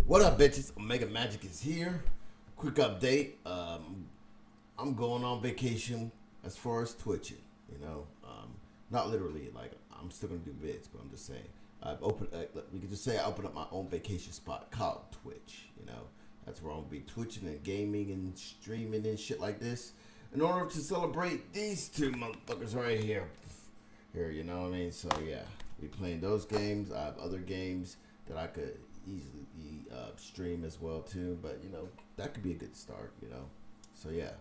What up, bitches? Omega Magic is here. Quick update. I'm going on vacation as far as twitching. Not literally. Like I'm still gonna do vids, but I'm just saying. I've opened. We could just say I opened up my own vacation spot called Twitch. That's where I'm gonna be twitching and gaming and streaming and shit like this, in order to celebrate these two motherfuckers right here. You know what I mean? So yeah, we playing those games. I have other games that I could easily stream as well too. But that could be a good start. So yeah,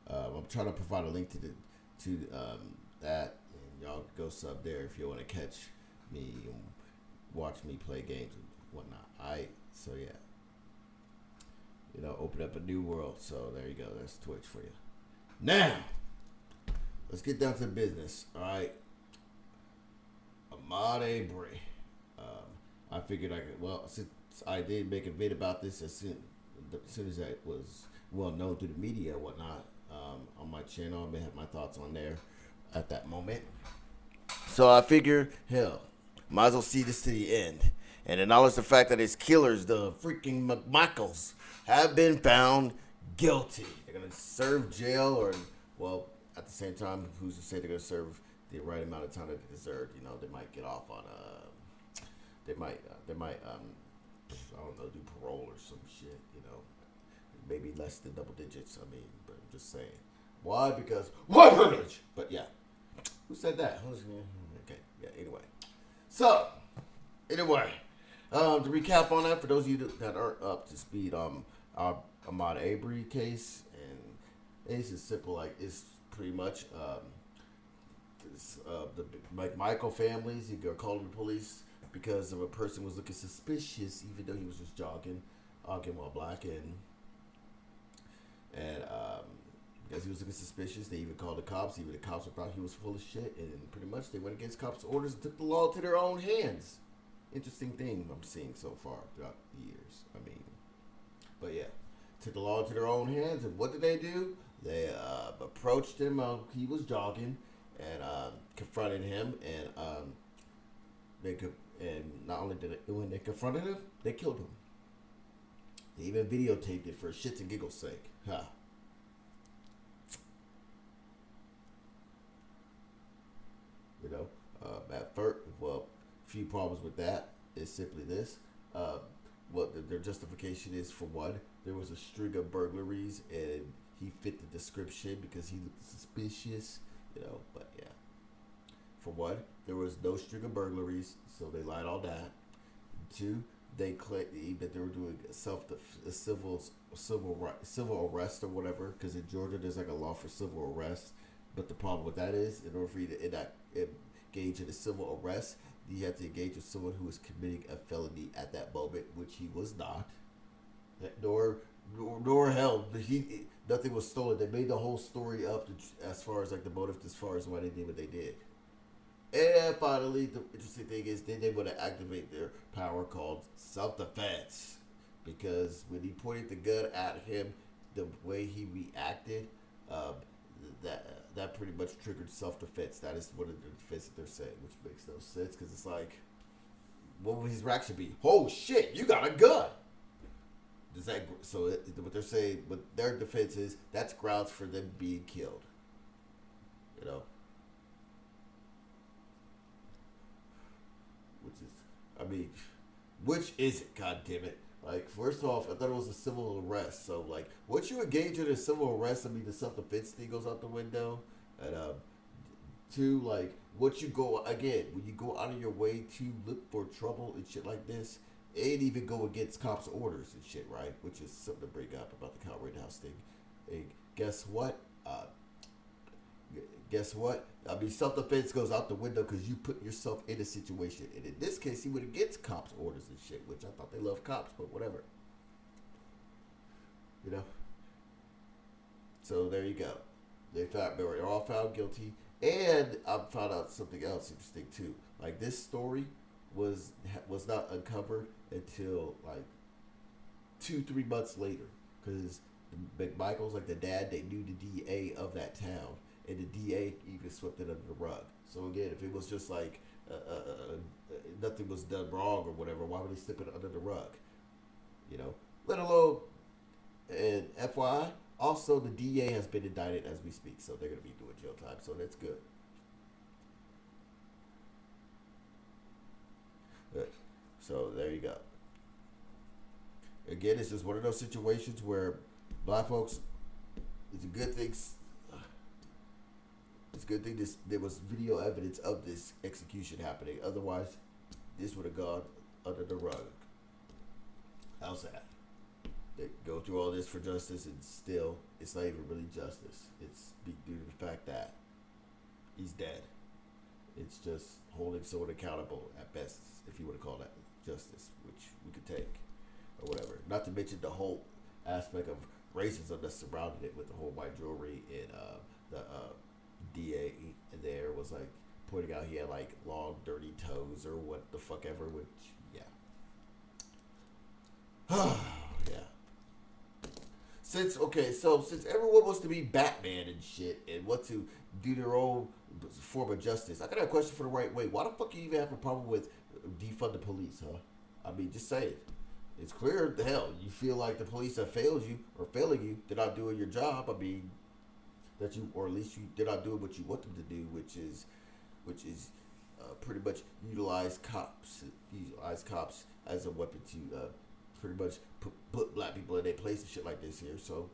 I'm trying to provide a link to that, and y'all go sub there if you want to catch me and watch me play games and whatnot. So yeah, open up a new world. So there you go. That's Twitch for you. Now, let's get down to business. All right. Ahmuad Arbery. I figured since I did make a vid about this as soon as that was well known through the media and whatnot, on my channel, I may have my thoughts on there at that moment. So I figure, hell, might as well see this to the end and acknowledge the fact that his killers, the freaking McMichaels, have been found guilty. They're gonna serve jail, or at the same time, who's to say they're gonna serve the right amount of time that they deserve? They might get off on they might I don't know, do parole or some shit. Maybe less than double digits. I mean, but I'm just saying. Why? Because white privilege. But yeah, who said that? Okay, yeah. Anyway, to recap on that, for those of you that aren't up to speed, our Ahmuad Arbery case, and it's as simple like it's pretty much the Michael families. He got called the police because of a person was looking suspicious, even though he was just jogging while black, and because he was looking suspicious, they even called the cops. Even the cops thought he was full of shit, and pretty much they went against cops' orders and took the law to their own hands. Interesting thing I'm seeing so far throughout the years. I mean, but yeah, took the law into their own hands, and what did they do? They approached him. He was jogging, and confronted him, and not only did when they confronted him, they killed him. They even videotaped it for shits and giggles' sake. Huh. At first, few problems with that is simply this. Their justification is, for one, there was a string of burglaries and he fit the description because he looked suspicious, but yeah. For one, there was no string of burglaries, so they lied on that. Two, they claimed that they were doing a civil arrest or whatever, because in Georgia there's like a law for civil arrest. But the problem with that is, in order for you to engage in a civil arrest, you have to engage with someone who is committing a felony at that moment, which he was not. Nor hell, nothing was stolen. They made the whole story up as far as like the motive, as far as why they did what they did. And finally, the interesting thing is they able to activate their power called self-defense, because when he pointed the gun at him, the way he reacted, that pretty much triggered self-defense. That is one of the defense that they're saying, which makes no sense, because it's like, what would his reaction be? Oh shit, you got a gun! What they're saying, what their defense is, that's grounds for them being killed. Which is it? God damn it! Like, first off, I thought it was a civil arrest. So, like, once you engage in a civil arrest, the self-defense thing goes out the window. And two, like, when you go out of your way to look for trouble and shit like this, and even go against cops' orders and shit, right? Which is something to bring up about the Rittenhouse thing. Hey, guess what? Self-defense goes out the window because you put yourself in a situation. And in this case, he went against cops' orders and shit, which I thought they love cops, but whatever. So there you go. They were all found guilty. And I found out something else interesting, too. Like, this story was not uncovered until, like, 2-3 months later. Because the McMichaels, like the dad, they knew the DA of that town. And the DA even swept it under the rug. So again, if it was just like nothing was done wrong or whatever, why would they slip it under the rug? You know, let alone, and FYI, also the DA has been indicted as we speak, so they're gonna be doing jail time. So that's good. Good. So there you go. Again, it's just one of those situations where black folks. It's a good thing. It's a good thing there was video evidence of this execution happening. Otherwise, this would have gone under the rug. How's that? They go through all this for justice, and still, it's not even really justice. It's due to the fact that he's dead. It's just holding someone accountable at best, if you want to call that justice, which we could take, or whatever. Not to mention the whole aspect of racism that surrounded it with the whole white jewelry and the DA in there was like pointing out he had like long, dirty toes or what the fuck ever, which, yeah. Yeah. Since everyone wants to be Batman and shit and want to do their own form of justice, I got a question for the right way. Why the fuck you even have a problem with defund the police, huh? I mean, just say it. It's clear, the hell, you feel like the police have failed you or failing you. They're not doing your job. I mean, or at least they're not doing what you want them to do, which is pretty much utilize cops as a weapon to pretty much put black people in their place and shit like this here. So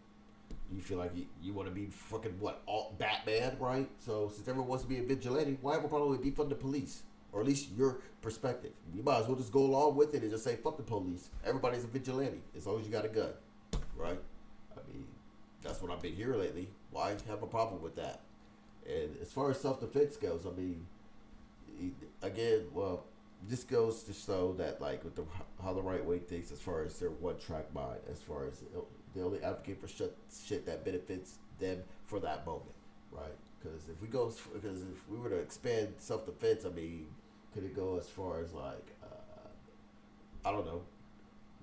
you feel like you want to be fucking alt Batman, right? So since everyone wants to be a vigilante, why have a problem with defund the police? Or at least your perspective. You might as well just go along with it and just say, fuck the police. Everybody's a vigilante as long as you got a gun, right? I mean, that's what I've been hearing lately. Why have a problem with that? And as far as self-defense goes, I mean, again, well, this goes to show that, like, with how the right wing thinks as far as their one-track mind, as far as they only advocate for shit that benefits them for that moment, right? Because if we were to expand self-defense, I mean, could it go as far as like, I don't know,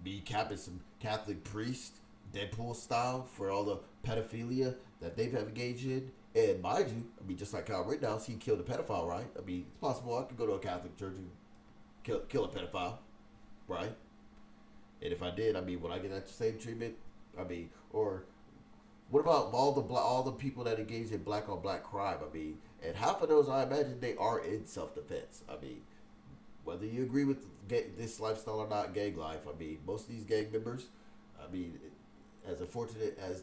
me capping some Catholic priest, Deadpool style, for all the pedophilia that they've engaged in? And mind you, I mean, just like Kyle Rittenhouse, he killed a pedophile, right? I mean, it's possible I could go to a Catholic church and kill a pedophile, right? And if I did, I mean, would I get that same treatment? I mean, or what about all the people that engage in black on black crime? I mean, and half of those, I imagine, they are in self-defense. I mean, whether you agree with this lifestyle or not, gang life. I mean, most of these gang members, I mean, as unfortunate as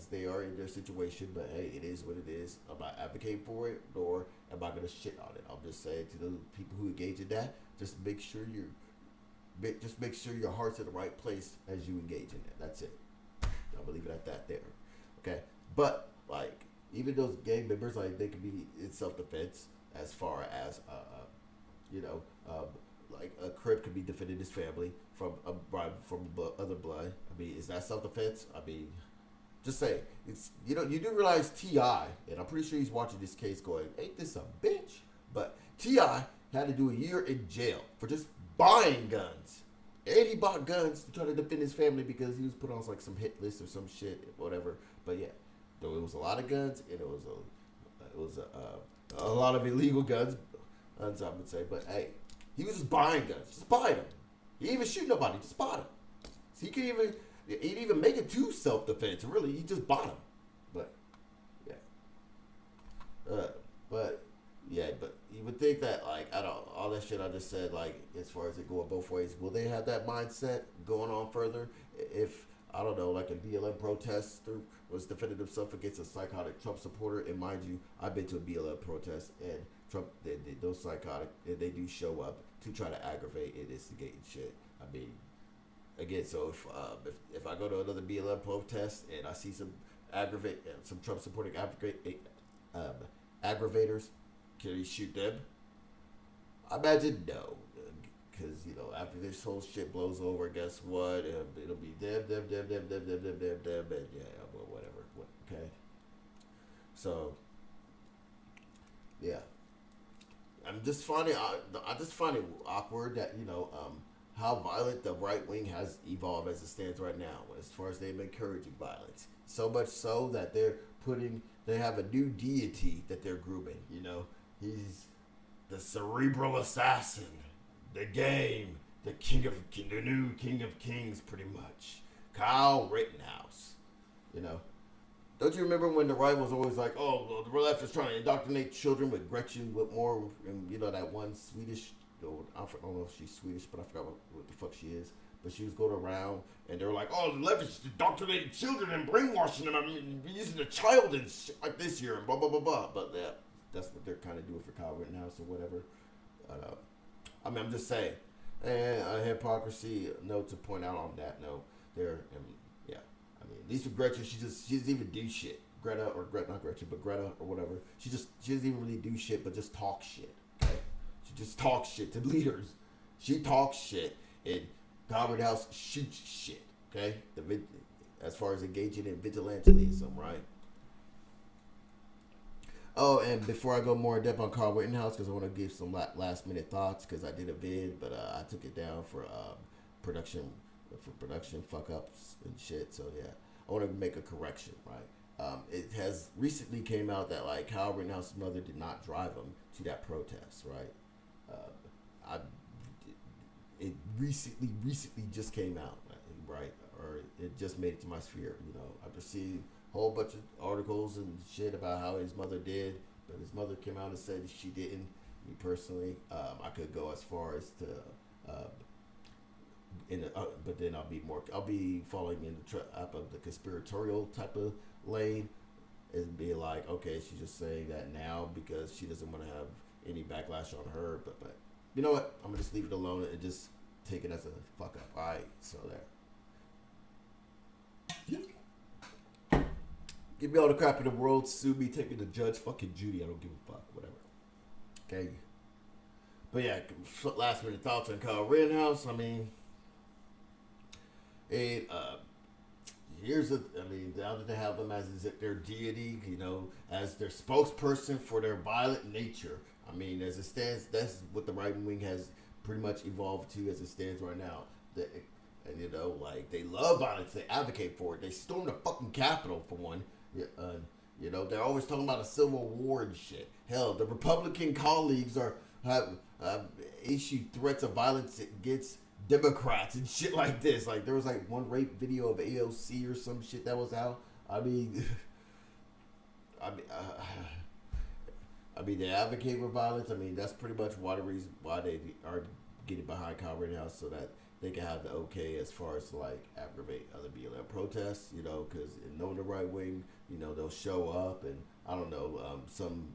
they are in their situation, but hey, it is what it is. I'm not advocating for it, nor am I gonna shit on it. I'm just saying to the people who engage in that, just make sure your heart's in the right place as you engage in it. That's it. I'm gonna leave it at that there. Okay, but like even those gang members, like they can be in self-defense as far as like a Crip could be defending his family from other blood. I mean, is that self-defense? I mean, just say it's you do realize T.I., and I'm pretty sure he's watching this case going, ain't this a bitch? But T.I. had to do a year in jail for just buying guns. And he bought guns to try to defend his family because he was put on like some hit list or some shit, whatever. But yeah, though it was a lot of guns, and it was a lot of illegal guns, I would say. But hey, he was just buying guns, just buying them. He didn't even shoot nobody, just bought them. So he didn't even make it to self-defense. Really, he just bought them. But yeah, but you would think that, like, I don't all that shit I just said, like, as far as it going both ways, will they have that mindset going on further if, I don't know, like a BLM protester was defending himself against a psychotic Trump supporter? And mind you, I've been to a BLM protest, and Trump, those psychotic, and they do show up to try to aggravate and instigate and shit. I mean, again, so if I go to another BLM protest and I see some Trump supporting aggravators, can he shoot them? I imagine no, because after this whole shit blows over, guess what? It'll be them, and yeah, well, whatever. Okay. So, yeah, I just find it awkward that how violent the right wing has evolved as it stands right now, as far as them encouraging violence. So much so that they have a new deity that they're grooming. He's the cerebral assassin, the game, the new king of kings, pretty much. Kyle Rittenhouse. You know, don't you remember when the right was always like, oh, well, the left is trying to indoctrinate children with Gretchen Whitmore, and you know that one Swedish, I don't know if she's Swedish, but I forgot what the fuck she is. But she was going around, and they were like, oh, the left is indoctrinating children and brainwashing them. I mean, using a child and shit like this here, and blah, blah, blah, blah. But yeah, that's what they're kind of doing for Kyle Rittenhouse or whatever. I mean, I'm just saying. And hypocrisy note to point out on that note. There, yeah. I mean, at least with Gretchen, she doesn't even do shit. Not Gretchen, but Greta or whatever. She doesn't even really do shit, but just talk shit. Okay, she just talks shit to leaders. She talks shit, and Howard House shoots shit. Okay, as far as engaging in vigilantism, right? Oh, and before I go more in depth on Carl Rittenhouse, because I want to give some last minute thoughts, because I did a vid, but I took it down for production fuck ups and shit. So yeah, I want to make a correction, right? It has recently came out that like Kyle Rittenhouse's mother did not drive him to that protest, right? It recently just came out, right? Or it just made it to my sphere. You know, I've received a whole bunch of articles and shit about how his mother did, but his mother came out and said she didn't. Me personally, I could go as far as to, but then I'll be following in the trap of the conspiratorial type of lane, and be like, okay, she's just saying that now because she doesn't want to have any backlash on her, but you know what? I'm gonna just leave it alone and just take it as a fuck up. All right, so there. Give me all the crap in the world. Sue me. Take me to Judge fucking Judy. I don't give a fuck. Whatever. Okay. But yeah, last minute thoughts on Kyle Rittenhouse. I mean, now that they have them as their deity, you know, as their spokesperson for their violent nature. I mean, as it stands, that's what the right wing has pretty much evolved to as it stands right now. And you know, like, they love violence, they advocate for it. They stormed the fucking Capitol for one. You know, they're always talking about a civil war and shit. Hell, the Republican colleagues have issued threats of violence against Democrats and shit like this. Like, there was like one rape video of AOC or some shit that was out. I mean, they advocate for violence. I mean, that's pretty much one of the reasons why they are getting behind Kyle Rittenhouse, so that they can have the okay as far as like aggravate other BLM protests, you know, because knowing the right wing, you know, they'll show up and I don't know, some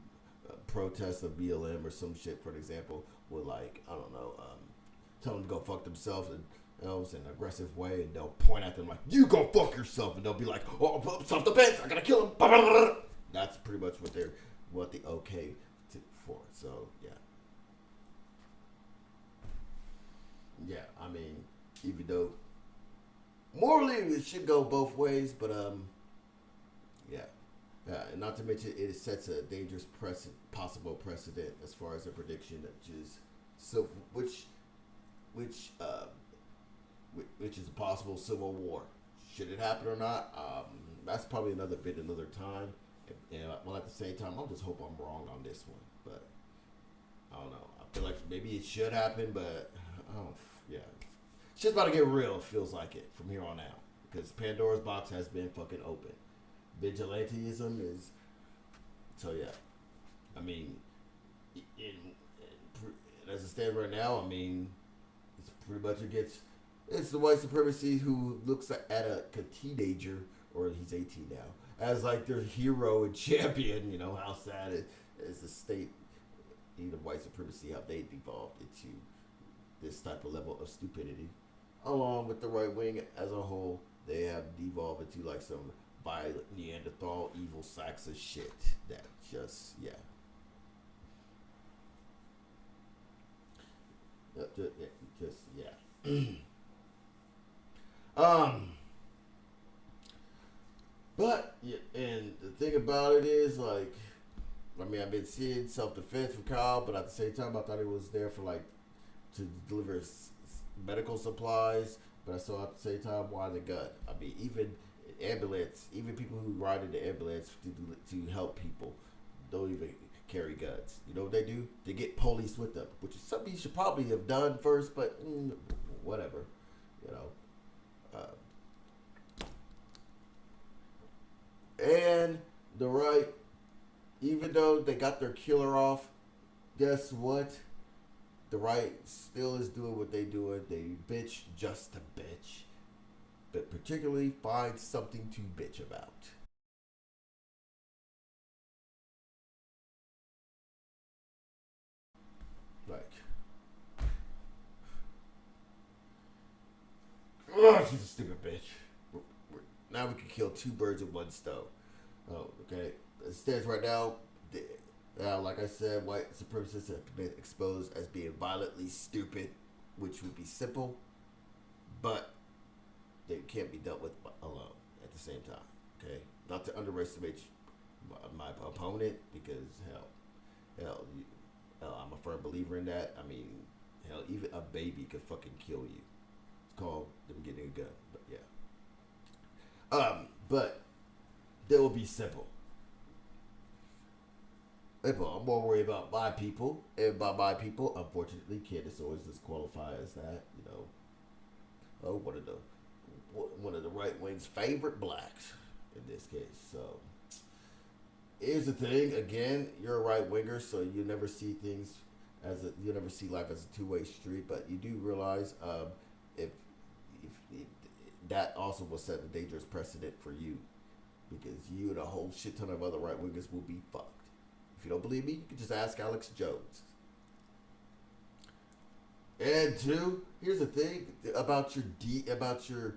protest of BLM or some shit, for example, will like, I don't know, tell them to go fuck themselves and, you know, in an aggressive way, and they'll point at them like, you go fuck yourself, and they'll be like, oh, self-defense, I gotta kill him. That's pretty much what the okay for. So yeah, I mean, even though morally it should go both ways, but yeah, and not to mention it sets a dangerous possible precedent as far as a prediction, which is a possible civil war. Should it happen or not? That's probably another time. And well, at the same time, I'll just hope I'm wrong on this one. But I don't know. I feel like maybe it should happen, but yeah, shit's about to get real. It feels like it from here on out, because Pandora's box has been fucking open. Vigilantism is so yeah. I mean, as it stands right now, I mean, it's pretty much it's the white supremacy who looks at a teenager, or he's 18 now, as like their hero and champion. You know how sad it is the state, of white supremacy, how they devolved into this type of level of stupidity. Along with the right wing as a whole, they have devolved into like some violent Neanderthal evil sacks of shit that just But yeah, and the thing about it is, like, I mean, I've been seeing self-defense from Kyle, but at the same time, I thought he was there for like to deliver medical supplies. But I saw at the same time why the gun. I mean, even ambulance, even people who ride in the ambulance to help people, don't even carry guns. You know what they do? They get police with them, which is something you should probably have done first, but whatever. You know. And the right, even though they got their killer off, guess what? The right still is doing what they doing. They bitch just to bitch, but particularly find something to bitch about. Like, oh, she's a stupid bitch. Now we can kill two birds with one stone. Oh, okay. It stands right now. Like I said, white supremacists have been exposed as being violently stupid, which would be simple, but they can't be dealt with alone at the same time. Okay, not to underestimate my opponent because hell, hell, I'm a firm believer in that. I mean, hell, even a baby could fucking kill you. It's called them getting a gun, but yeah. But they will be simple. I'm more worried about my people, and by my people, unfortunately, Candace always disqualify as that. You know, one of the right wing's favorite blacks in this case. So here's the thing. Again, you're a right winger, so you never see things you never see life as a two-way street. But you do realize if, if that also will set a dangerous precedent for you, because you and a whole shit ton of other right wingers will be fucked. If you don't believe me, you can just ask Alex Jones. And two, here's the thing about your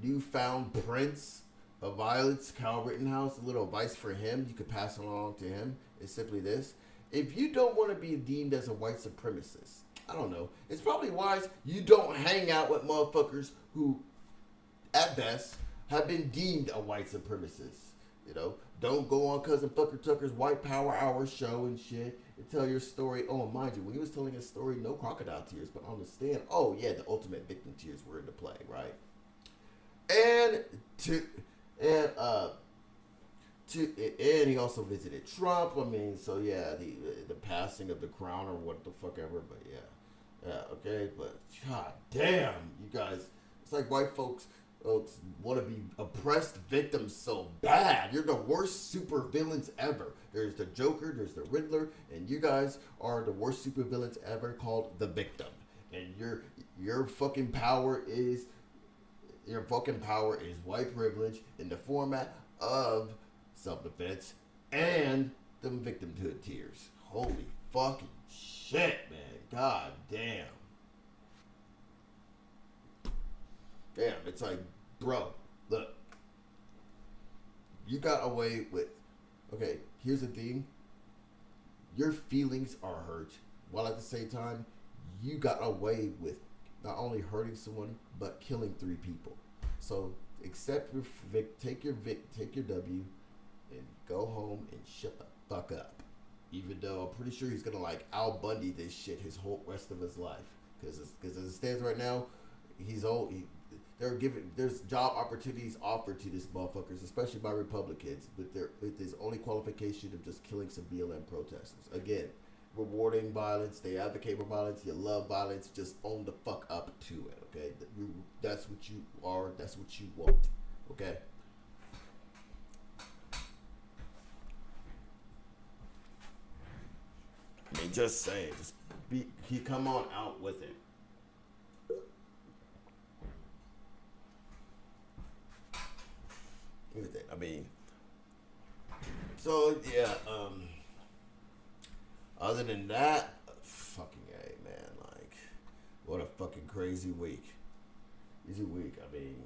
newfound prince of violence, Kyle Rittenhouse. A little advice for him you could pass along to him is simply this: if you don't want to be deemed as a white supremacist, I don't know. It's probably wise you don't hang out with motherfuckers who, at best, have been deemed a white supremacist. You know, don't go on Cousin Fucker Tucker's White Power Hour show and shit and tell your story. Oh, mind you, when he was telling his story, no crocodile tears, but on the stand, oh yeah, the ultimate victim tears were into play, right? And and and he also visited Trump. I mean, so yeah, the passing of the crown or what the fuck ever, but yeah, okay, but god damn, you guys, it's like white folks want to be oppressed victims so bad. You're the worst super villains ever. There's the Joker, there's the Riddler, and you guys are the worst super villains ever called the victim. And your fucking power is white privilege in the format of self-defense and them victimhood tears. Holy fucking shit, man. God damn. Damn, it's like, bro, look, you got away with, okay, here's the thing, your feelings are hurt, while at the same time, you got away with not only hurting someone, but killing 3 people. So, accept your, take your W, and go home and shut the fuck up. Even though I'm pretty sure he's gonna like Al Bundy this shit his whole rest of his life. Because as it stands right now, he's old. There's job opportunities offered to these motherfuckers, especially by Republicans, with his only qualification of just killing some BLM protesters. Again, rewarding violence, they advocate for violence, you love violence, just own the fuck up to it, okay? That's what you are, that's what you want, okay? I mean, just saying, he come on out with it. I mean, so yeah. Other than that, fucking A, man. Like, what a fucking crazy week. Easy week. I mean,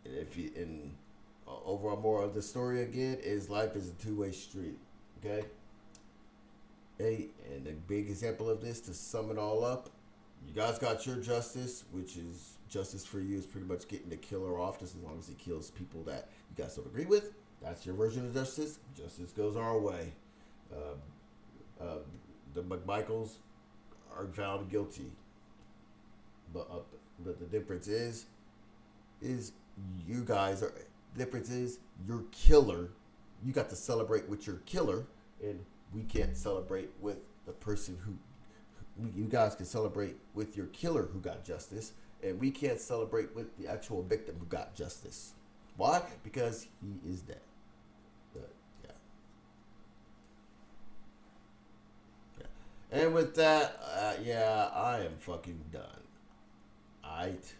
if you in overall moral of the story again is life is a two-way street. Okay. Hey, and a big example of this to sum it all up, you guys got your justice, which is justice for you is pretty much getting the killer off just as long as he kills people that you guys don't agree with. That's your version of justice. Justice goes our way. The McMichaels are found guilty, but the difference is you guys are. The difference is your killer. You got to celebrate with your killer, and we can't celebrate with the person who you guys can celebrate with your killer who got justice, and we can't celebrate with the actual victim who got justice. Why? Because he is dead. But, yeah. Yeah. And with that, yeah, I am fucking done. Alright.